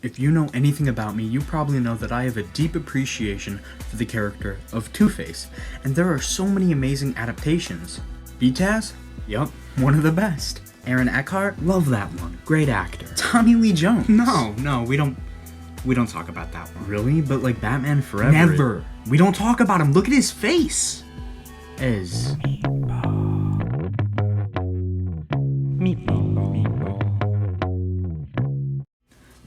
If you know anything about me, you probably know that I have a deep appreciation for the character of Two-Face, and there are so many amazing adaptations. BTAS? Yup, one of the best. Aaron Eckhart? Love that one. Great actor. Tommy Lee Jones? No, we don't talk about that one. Really? But like Batman Forever? Never. We don't talk about him. Look at his face.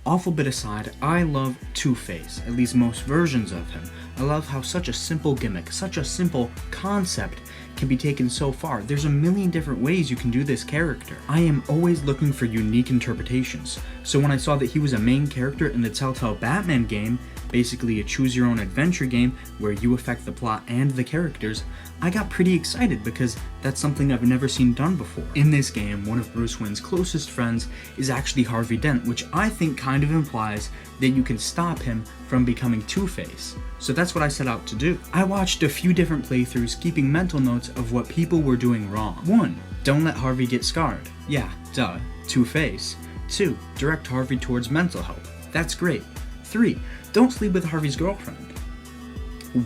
Awful bit aside, I love Two-Face, at least most versions of him. I love how such a simple gimmick, such a simple concept can be taken so far. There's a million different ways you can do this character. I am always looking for unique interpretations, so when I saw that he was a main character in the Telltale Batman game, basically a choose-your-own-adventure game where you affect the plot and the characters, I got pretty excited because that's something I've never seen done before. In this game, one of Bruce Wayne's closest friends is actually Harvey Dent, which I think kind of implies that you can stop him from becoming Two-Face. So that's what I set out to do. I watched a few different playthroughs keeping mental notes of what people were doing wrong. 1. Don't let Harvey get scarred. Yeah, duh, Two-Face. 2. Direct Harvey towards mental help. That's great. 3. Don't sleep with Harvey's girlfriend.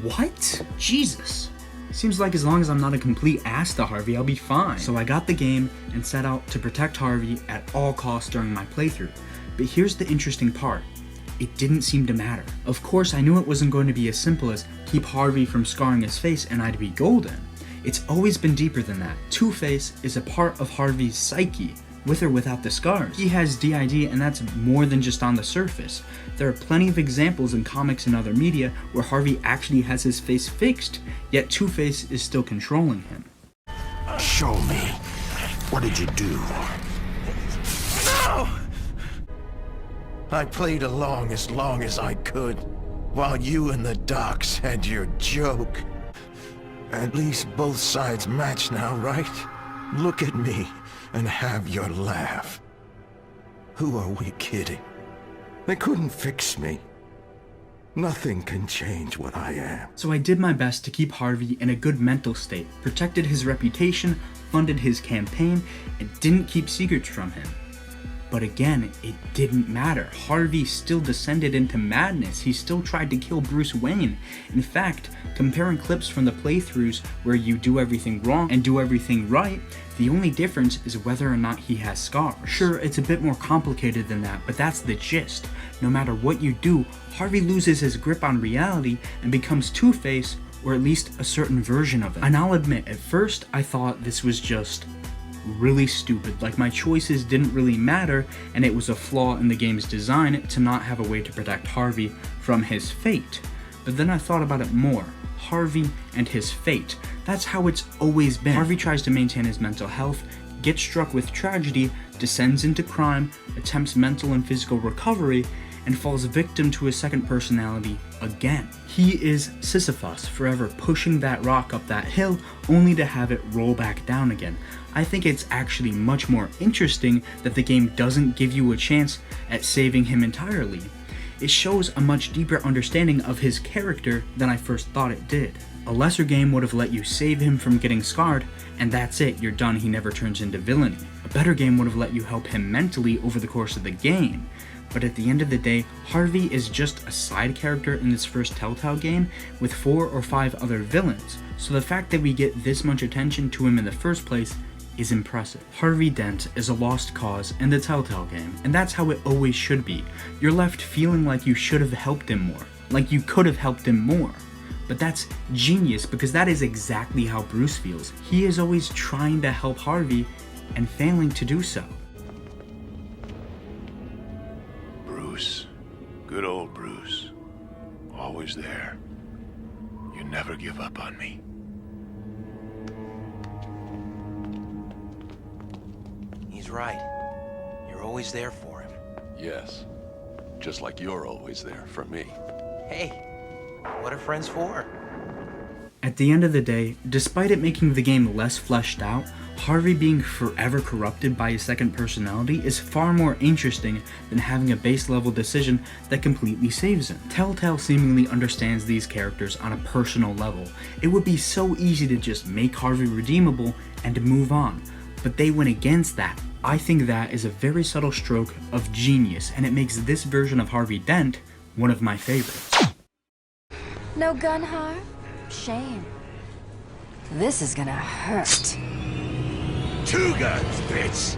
What? Jesus. Seems like as long as I'm not a complete ass to Harvey, I'll be fine. So I got the game and set out to protect Harvey at all costs during my playthrough. But here's the interesting part. It didn't seem to matter. Of course, I knew it wasn't going to be as simple as keep Harvey from scarring his face and I'd be golden. It's always been deeper than that. Two-Face is a part of Harvey's psyche, with or without the scars. He has DID, and that's more than just on the surface. There are plenty of examples in comics and other media where Harvey actually has his face fixed, yet Two-Face is still controlling him. Show me. What did you do? No! I played along as I could, while you and the docs had your joke. At least both sides match now, right? Look at me and have your laugh. Who are we kidding? They couldn't fix me. Nothing can change what I am. So I did my best to keep Harvey in a good mental state, protected his reputation, funded his campaign, and didn't keep secrets from him. But again, it didn't matter. Harvey still descended into madness. He still tried to kill Bruce Wayne. In fact, comparing clips from the playthroughs where you do everything wrong and do everything right, the only difference is whether or not he has scars. Sure, it's a bit more complicated than that, but that's the gist. No matter what you do, Harvey loses his grip on reality and becomes Two-Face, or at least a certain version of it. And I'll admit, at first I thought this was just really stupid, like my choices didn't really matter and it was a flaw in the game's design to not have a way to protect Harvey from his fate. But then I thought about it more. Harvey and his fate. That's how it's always been. Harvey tries to maintain his mental health, gets struck with tragedy, descends into crime, attempts mental and physical recovery, and falls victim to his second personality again. He is Sisyphus, forever pushing that rock up that hill only to have it roll back down again. I think it's actually much more interesting that the game doesn't give you a chance at saving him entirely. It shows a much deeper understanding of his character than I first thought it did. A lesser game would have let you save him from getting scarred, and that's it, you're done, he never turns into villainy. A better game would have let you help him mentally over the course of the game. But at the end of the day, Harvey is just a side character in this first Telltale game with 4 or 5 other villains, so the fact that we get this much attention to him in the first place is impressive. Harvey Dent is a lost cause in the Telltale game, and that's how it always should be. You're left feeling like you should have helped him more, like you could have helped him more. But that's genius because that is exactly how Bruce feels. He is always trying to help Harvey and failing to do so. Bruce. Good old Bruce. Always there. You never give up on me. He's right. You're always there for him. Yes. Just like you're always there for me. Hey, what are friends for? At the end of the day, despite it making the game less fleshed out, Harvey being forever corrupted by his second personality is far more interesting than having a base level decision that completely saves him. Telltale seemingly understands these characters on a personal level. It would be so easy to just make Harvey redeemable and move on. but they went against that. I think that is a very subtle stroke of genius, and it makes this version of Harvey Dent one of my favorites. No gun harm? Shame. This is gonna hurt. 2 guns, bitch!